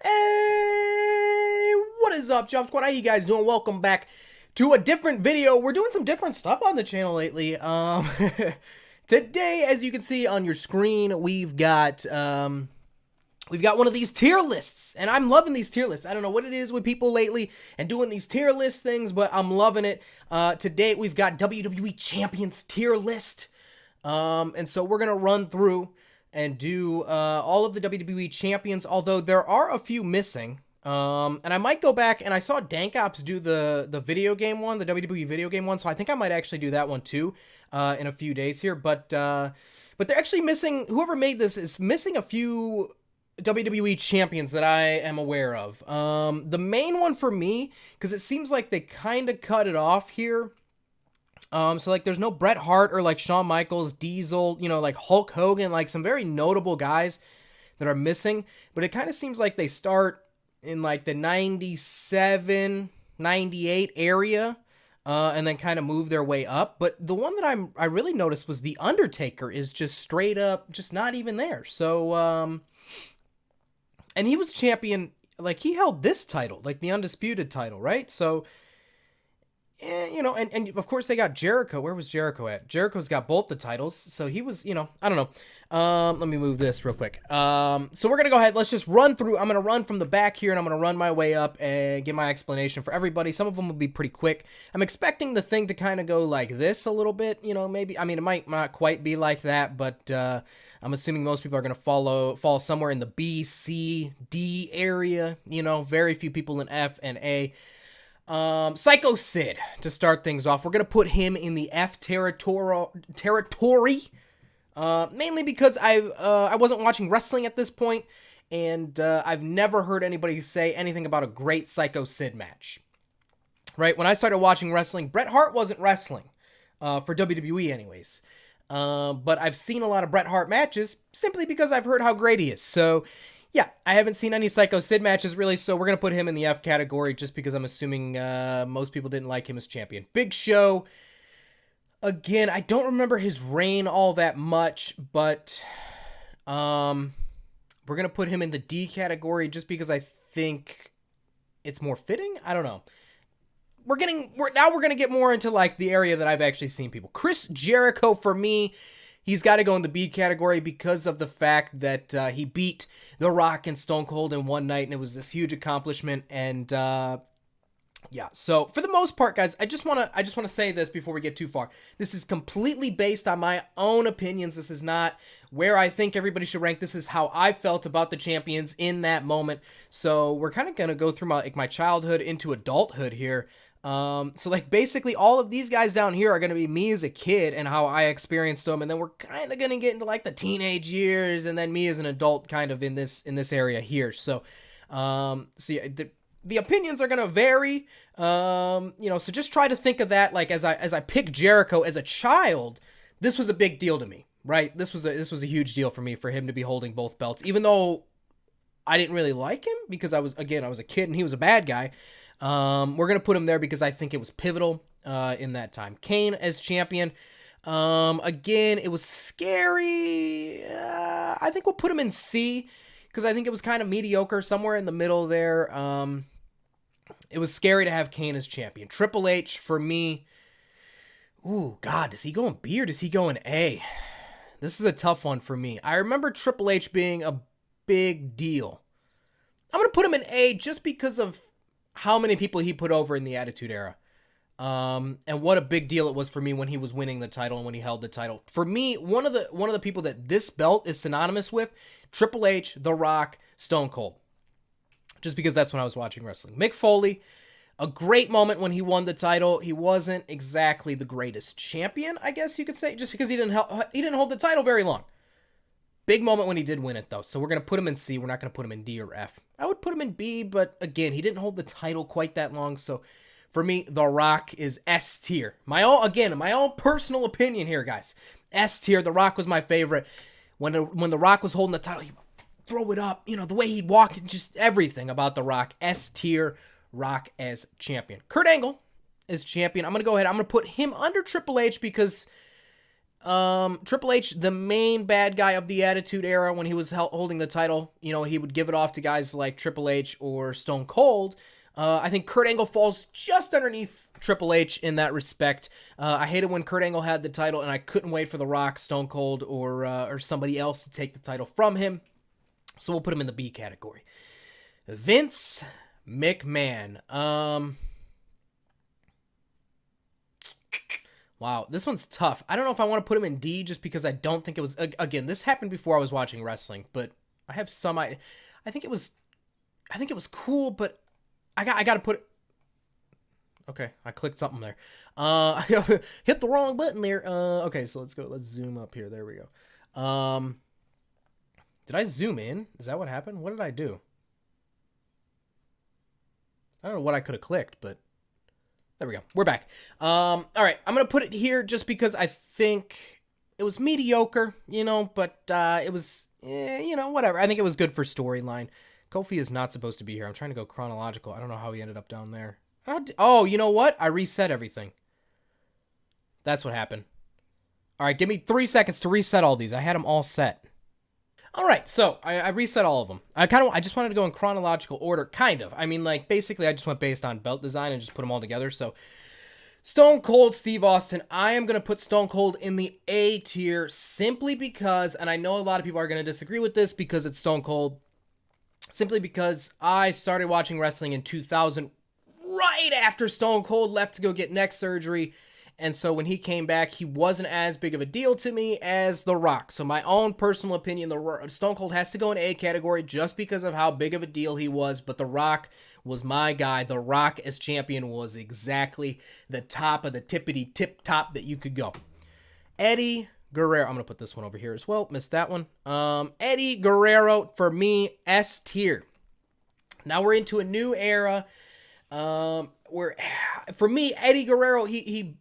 Hey, what is up, Job Squad? How you guys doing? Welcome back to a different video. We're doing some different stuff on the channel lately. Today, as you can see on your screen, we've got one of these tier lists, and I'm loving these tier lists. I don't know what it is with people lately and doing these tier list things, but I'm loving it. Today, we've got WWE Champions tier list, and so we're gonna run through and do all of the WWE champions, although there are a few missing. And I might go back, and I saw Dank Ops do the video game one, the WWE video game one, so I think I might actually do that one too in a few days here. But they're actually missing, whoever made this is missing a few WWE champions that I am aware of. The main one for me, because it seems like they kind of cut it off here. So like there's no Bret Hart or like Shawn Michaels, Diesel, you know, like Hulk Hogan, like some very notable guys that are missing, but it kind of seems like they start in like the 97, 98 area, and then kind of move their way up. But the one that I really noticed was The Undertaker is just straight up, just not even there. So, and he was champion, like he held this title, like the undisputed title, right? So, you know, and of course they got Jericho. Where was Jericho at? Jericho's got both the titles, so he was, you know, I don't know. Let me move this real quick. So we're gonna go ahead. Let's just run through. I'm gonna run from the back here, and I'm gonna run my way up and give my explanation for everybody. Some of them will be pretty quick. I'm expecting the thing to kind of go like this a little bit. You know, maybe. I mean, it might not quite be like that, but I'm assuming most people are gonna fall somewhere in the B, C, D area. You know, very few people in F and A. Psycho Sid, to start things off. We're going to put him in the F territory, mainly because I wasn't watching wrestling at this point, and I've never heard anybody say anything about a great Psycho Sid match. Right? When I started watching wrestling, Bret Hart wasn't wrestling, for WWE anyways. But I've seen a lot of Bret Hart matches, simply because I've heard how great he is. So, yeah, I haven't seen any Psycho Sid matches, really, so we're going to put him in the F category just because I'm assuming most people didn't like him as champion. Big Show, again, I don't remember his reign all that much, but we're going to put him in the D category just because I think it's more fitting? I don't know. Now we're going to get more into, like, the area that I've actually seen people. Chris Jericho, for me, he's got to go in the B category because of the fact that he beat The Rock and Stone Cold in one night, and it was this huge accomplishment. And yeah, so for the most part, guys, I just want to say this before we get too far. This is completely based on my own opinions. This is not where I think everybody should rank. This is how I felt about the champions in that moment. So we're kind of gonna go through my childhood into adulthood here. So like basically all of these guys down here are going to be me as a kid and how I experienced them. And then we're kind of going to get into like the teenage years and then me as an adult kind of in this area here. So, yeah, the opinions are going to vary. You know, so just try to think of that. Like as I pick Jericho as a child, this was a big deal to me, right? This was a huge deal for me, for him to be holding both belts, even though I didn't really like him because I was a kid and he was a bad guy. We're going to put him there because I think it was pivotal in that time. Kane as champion. Again, it was scary. I think we'll put him in C because I think it was kind of mediocre, somewhere in the middle there. It was scary to have Kane as champion. Triple H, for me, ooh, God, does he go in B or does he go in A? This is a tough one for me. I remember Triple H being a big deal. I'm going to put him in A just because of how many people he put over in the Attitude Era. And what a big deal it was for me when he was winning the title and when he held the title. For me, one of the people that this belt is synonymous with, Triple H, The Rock, Stone Cold. Just because that's when I was watching wrestling. Mick Foley, a great moment when he won the title. He wasn't exactly the greatest champion, I guess you could say, just because he didn't hold the title very long. Big moment when he did win it, though. So we're going to put him in C. We're not going to put him in D or F. I would put him in B, but again, he didn't hold the title quite that long. So for me, The Rock is S tier. My own personal opinion here, guys. S tier. The Rock was my favorite. When The Rock was holding the title, he throw it up. You know, the way he walked, just everything about The Rock. S tier. Rock as champion. Kurt Angle is champion. I'm going to go ahead. I'm going to put him under Triple H because Triple H, the main bad guy of the Attitude Era, when he was holding the title, you know, he would give it off to guys like Triple H or Stone Cold. I think Kurt Angle falls just underneath Triple H in that respect. I hated when Kurt Angle had the title, and I couldn't wait for The Rock, Stone Cold, or somebody else to take the title from him. So we'll put him in the B category. Vince McMahon. Wow, this one's tough. I don't know if I want to put him in D just because I don't think it was... Again, this happened before I was watching wrestling, but I have some... I think it was cool, but I got to put... Okay, I clicked something there. Hit the wrong button there. Okay, so let's go. Let's zoom up here. There we go. Did I zoom in? Is that what happened? What did I do? I don't know what I could have clicked, but... There we go. We're back. All right, I'm going to put it here just because I think it was mediocre, you know, but it was, you know, whatever. I think it was good for storyline. Kofi is not supposed to be here. I'm trying to go chronological. I don't know how he ended up down there. Oh, you know what? I reset everything. That's what happened. All right, give me 3 seconds to reset all these. I had them all set. All right, so I reset all of them. I just wanted to go in chronological order, kind of. I mean, like, basically, I just went based on belt design and just put them all together. So, Stone Cold Steve Austin. I am going to put Stone Cold in the A tier simply because, and I know a lot of people are going to disagree with this because it's Stone Cold, simply because I started watching wrestling in 2000, right after Stone Cold left to go get neck surgery. And so when he came back, he wasn't as big of a deal to me as The Rock. So my own personal opinion, Stone Cold has to go in A category just because of how big of a deal he was. But The Rock was my guy. The Rock as champion was exactly the top of the tippity tip top that you could go. Eddie Guerrero. I'm going to put this one over here as well. Missed that one. Eddie Guerrero, for me, S tier. Now we're into a new era. Where, for me, Eddie Guerrero, he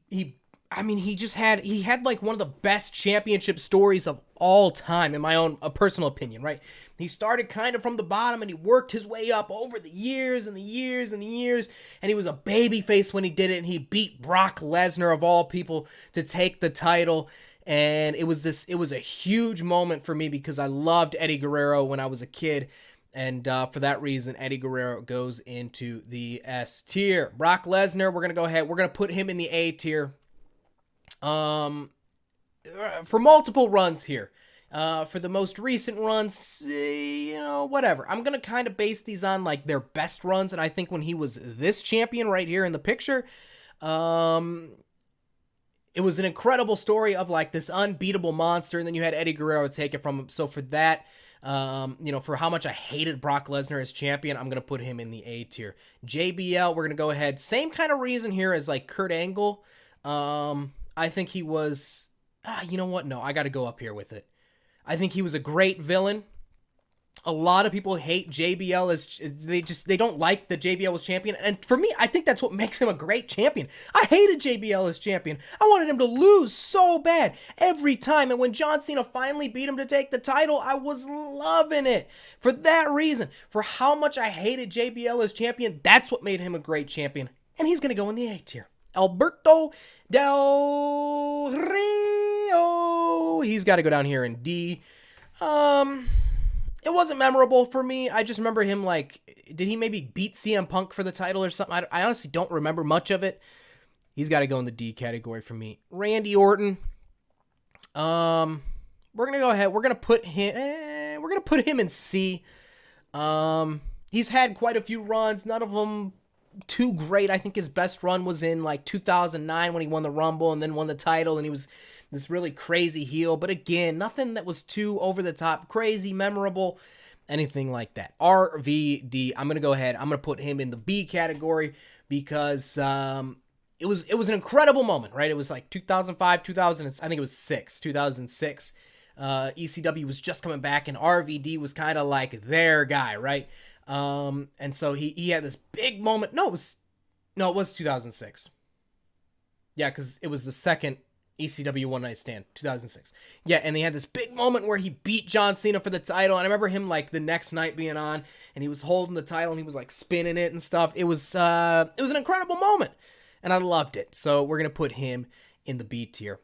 had like one of the best championship stories of all time, in my own personal opinion, right? He started kind of from the bottom and he worked his way up over the years and the years and the years, and he was a babyface when he did it, and he beat Brock Lesnar of all people to take the title. And it was a huge moment for me because I loved Eddie Guerrero when I was a kid. And for that reason, Eddie Guerrero goes into the S tier. Brock Lesnar, we're going to go ahead. We're going to put him in the A tier. For multiple runs here. For the most recent runs, you know, whatever. I'm going to kind of base these on, like, their best runs. And I think when he was this champion right here in the picture, it was an incredible story of, like, this unbeatable monster. And then you had Eddie Guerrero take it from him. So for that... you know, for how much I hated Brock Lesnar as champion, I'm going to put him in the A tier. JBL, we're going to go ahead. Same kind of reason here as like Kurt Angle. I think he was, you know what? No, I got to go up here with it. I think he was a great villain. A lot of people hate JBL as they don't like that JBL was champion. And for me, I think that's what makes him a great champion. I hated JBL as champion. I wanted him to lose so bad every time. And when John Cena finally beat him to take the title, I was loving it. For that reason, for how much I hated JBL as champion, that's what made him a great champion. And he's going to go in the A tier. Alberto Del Rio. He's got to go down here in D. It wasn't memorable for me. I just remember him, like, did he maybe beat CM Punk for the title or something? I honestly don't remember much of it. He's got to go in the D category for me. Randy Orton. We're going to go ahead. We're going to put him in C. He's had quite a few runs, none of them too great. I think his best run was in like 2009 when he won the Rumble and then won the title, and he was this really crazy heel. But again, nothing that was too over the top, crazy, memorable, anything like that. RVD, I'm going to go ahead. I'm going to put him in the B category because it was an incredible moment, right? It was like 2005, 2000, I think it was 2006. ECW was just coming back, and RVD was kind of like their guy, right? And so he had this big moment. No, it was 2006. Yeah, because it was the second ECW One Night Stand, 2006. Yeah, and they had this big moment where he beat John Cena for the title, and I remember him like the next night being on, and he was holding the title, and he was like spinning it and stuff. It was an incredible moment, and I loved it. So we're gonna put him in the B tier.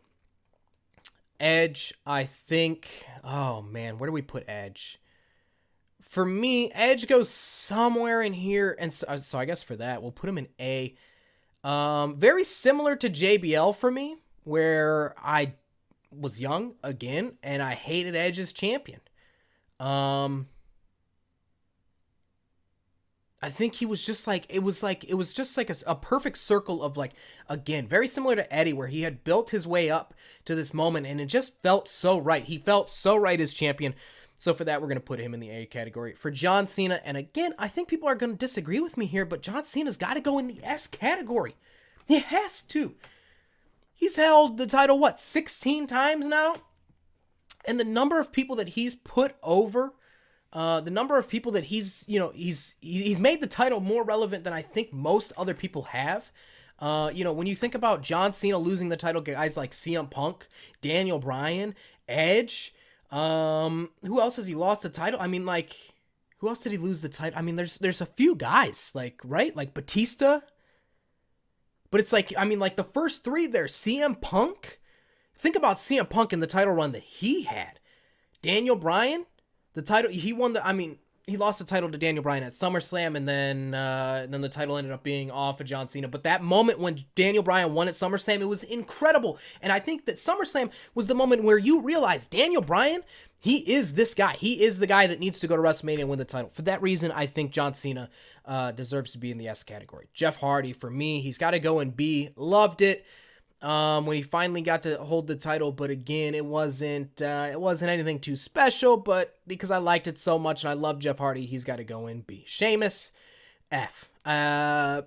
Edge, I think. Oh man, where do we put Edge? For me, Edge goes somewhere in here, and so I guess for that we'll put him in A. Very similar to JBL for me, where I was young again, and I hated Edge as champion. I think he was just like it was just like a perfect circle of like, again, very similar to Eddie, where he had built his way up to this moment and it just felt so right. He felt so right as champion. So for that, we're going to put him in the A category. For John Cena, and again, I think people are going to disagree with me here, but John Cena's got to go in the S category. He has to. He's held the title, 16 times now? And the number of people that he's put over, the number of people that he's made the title more relevant than I think most other people have. When you think about John Cena losing the title, guys like CM Punk, Daniel Bryan, Edge, who else has he lost the title? I mean, like, who else did he lose the title? I mean, there's a few guys, like, right? Like Batista. But it's like, I mean, like the first three there, CM Punk. Think about CM Punk in the title run that he had. Daniel Bryan, the title, he lost the title to Daniel Bryan at SummerSlam, and then the title ended up being off of John Cena. But that moment when Daniel Bryan won at SummerSlam, it was incredible. And I think that SummerSlam was the moment where you realize Daniel Bryan, he is this guy. He is the guy that needs to go to WrestleMania and win the title. For that reason, I think John Cena deserves to be in the S category. Jeff Hardy, for me, he's got to go in B. Loved it when he finally got to hold the title, but again, it wasn't anything too special. But because I liked it so much and I love Jeff Hardy, he's got to go in B. Sheamus, F. I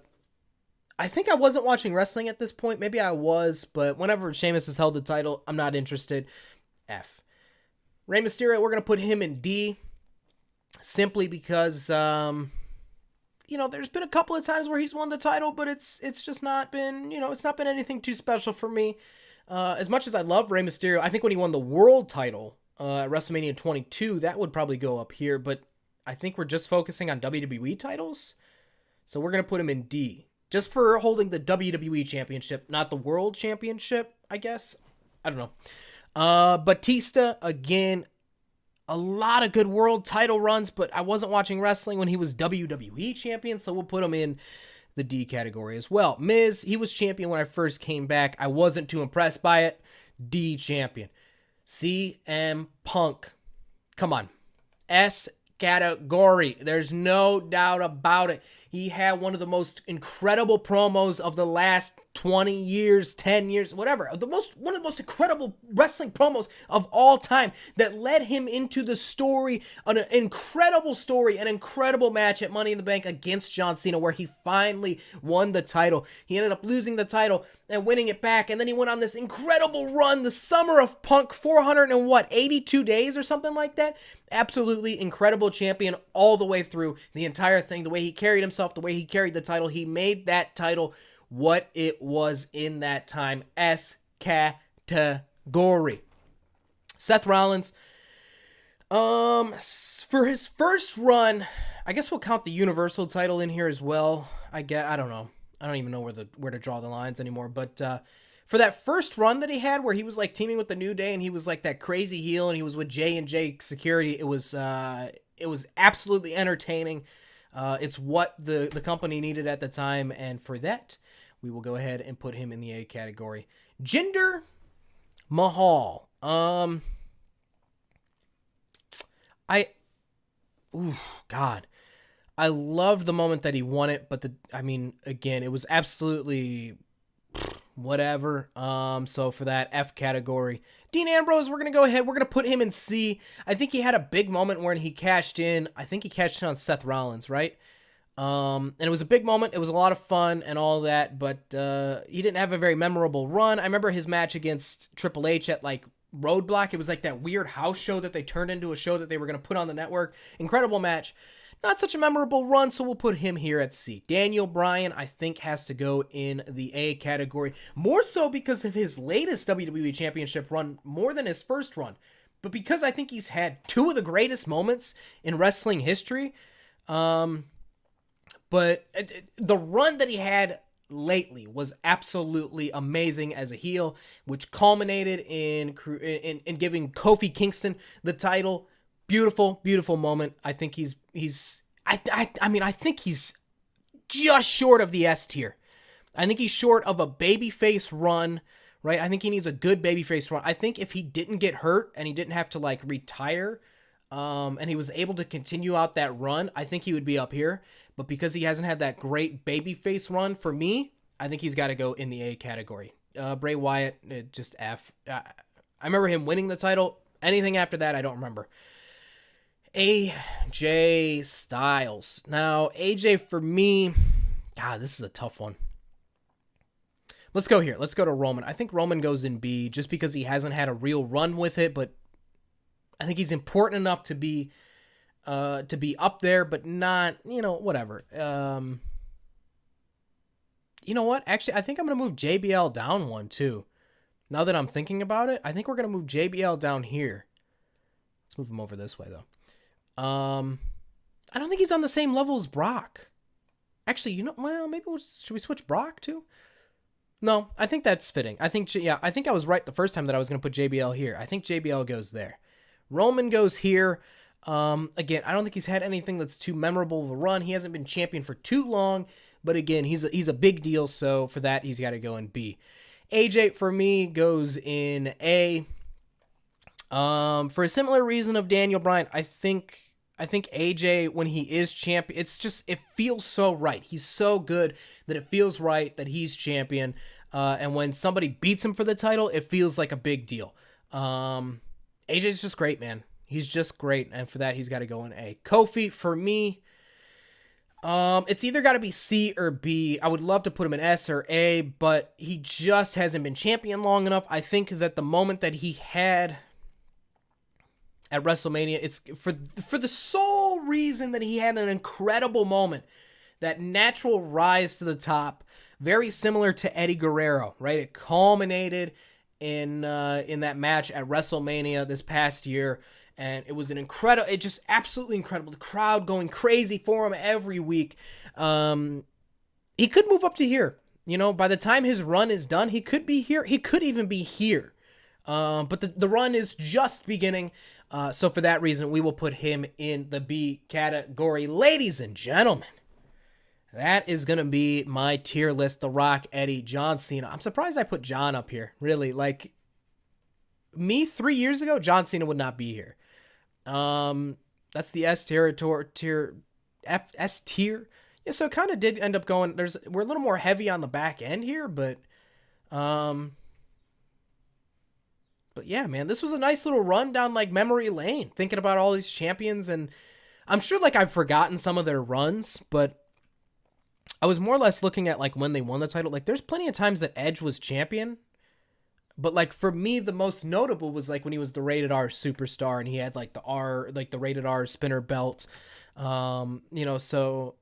think I wasn't watching wrestling at this point. Maybe I was, but whenever Sheamus has held the title, I'm not interested. F. Rey Mysterio, we're gonna put him in D, simply because there's been a couple of times where he's won the title, but it's just not been, it's not been anything too special for me. As much as I love Rey Mysterio, I think when he won the world title at WrestleMania 22, that would probably go up here, but I think we're just focusing on WWE titles, so we're going to put him in D, just for holding the WWE Championship, not the World Championship, I guess. I don't know. Batista, again, a lot of good world title runs, but I wasn't watching wrestling when he was WWE champion, so we'll put him in the D category as well. Miz, he was champion when I first came back. I wasn't too impressed by it. D champion. CM Punk. Come on. S category. There's no doubt about it. He had one of the most incredible promos of the last 20 years, 10 years, whatever. One of the most incredible wrestling promos of all time that led him into the story, an incredible story, an incredible match at Money in the Bank against John Cena, where he finally won the title. He ended up losing the title and winning it back, and then he went on this incredible run, the Summer of Punk, 82 days or something like that. Absolutely incredible champion all the way through the entire thing. The way he carried himself, the way he carried the title, he made that title what it was in that time. S category. Seth Rollins, for his first run, I guess we'll count the Universal title in here as well. I don't know. I don't even know where to draw the lines anymore, but for that first run that he had where he was like teaming with the New Day and he was like that crazy heel and he was with J&J Security, it was absolutely entertaining. It's what the company needed at the time, and for that, we will go ahead and put him in the A category. Jinder Mahal. God. I loved the moment that he won it, but again, it was absolutely whatever. So for that, F category. Dean Ambrose, we're going to go ahead. We're going to put him in C. I think he had a big moment when he cashed in. I think he cashed in on Seth Rollins, right? And it was a big moment. It was a lot of fun and all that, but he didn't have a very memorable run. I remember his match against Triple H at like Roadblock. It was like that weird house show that they turned into a show that they were going to put on the network. Incredible match. Not such a memorable run, so we'll put him here at C. Daniel Bryan, I think, has to go in the A category. More so because of his latest WWE Championship run, more than his first run. But because I think he's had two of the greatest moments in wrestling history. But the run that he had lately was absolutely amazing as a heel, which culminated in giving Kofi Kingston the title. Beautiful, beautiful moment. I think I think he's just short of the S tier. I think he's short of a babyface run, right? I think he needs a good babyface run. I think if he didn't get hurt and he didn't have to like retire, and he was able to continue out that run, I think he would be up here. But because he hasn't had that great babyface run, for me, I think he's got to go in the A category. Bray Wyatt, just F. I remember him winning the title. Anything after that, I don't remember. AJ Styles. Now, AJ for me, God, this is a tough one. Let's go here. Let's go to Roman. I think Roman goes in B just because he hasn't had a real run with it, but I think he's important enough to be up there, but not, whatever. You know what? Actually, I think I'm going to move JBL down one too. Now that I'm thinking about it, I think we're going to move JBL down here. Let's move him over this way though. I don't think he's on the same level as Brock. Actually, maybe should we switch Brock too? No, I think that's fitting. I think I was right the first time that I was going to put JBL here. I think JBL goes there. Roman goes here. Again, I don't think he's had anything that's too memorable of a run. He hasn't been champion for too long, but again, he's a big deal, so for that, he's got to go in B. AJ, for me, goes in A. For a similar reason of Daniel Bryan, I think AJ, when he is champion, it feels so right. He's so good that it feels right that he's champion. And when somebody beats him for the title, it feels like a big deal. AJ's just great, man. He's just great. And for that, he's got to go in A. Kofi, for me, it's either got to be C or B. I would love to put him in S or A, but he just hasn't been champion long enough. I think that the moment that he had at WrestleMania, it's for the sole reason that he had an incredible moment, that natural rise to the top, very similar to Eddie Guerrero, right? It culminated in that match at WrestleMania this past year, and it was just absolutely incredible. The crowd going crazy for him every week. He could move up to here. By the time his run is done, he could be here. He could even be here. But the run is just beginning. So for that reason, we will put him in the B category. Ladies and gentlemen, that is going to be my tier list. The Rock, Eddie, John Cena. I'm surprised I put John up here. Really, like me 3 years ago, John Cena would not be here. That's the S tier, S tier. Yeah, so it kind of did end up going. We're a little more heavy on the back end here, but yeah, man, this was a nice little run down like memory lane, thinking about all these champions, and I'm sure like I've forgotten some of their runs, but I was more or less looking at like when they won the title. Like there's plenty of times that Edge was champion, but like for me, the most notable was like when he was the Rated R Superstar and he had like the Rated R spinner belt. So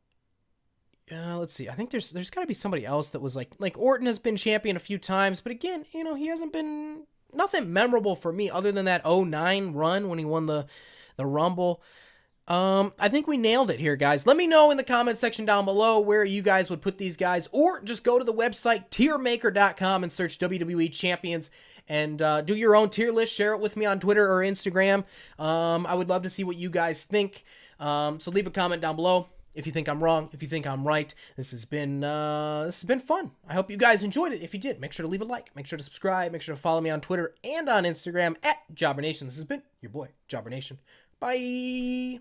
let's see. I think there's got to be somebody else that was like Orton has been champion a few times, but again, he hasn't been nothing memorable for me other than that 2009 run when he won the Rumble. I think we nailed it here, guys. Let me know in the comment section down below where you guys would put these guys, or just go to the website tiermaker.com and search WWE Champions and do your own tier list. Share it with me on Twitter or Instagram. I would love to see what you guys think. So leave a comment down below if you think I'm wrong, if you think I'm right. This has been fun. I hope you guys enjoyed it. If you did, make sure to leave a like, make sure to subscribe, make sure to follow me on Twitter and on Instagram at JobberNation. This has been your boy, JobberNation. Bye.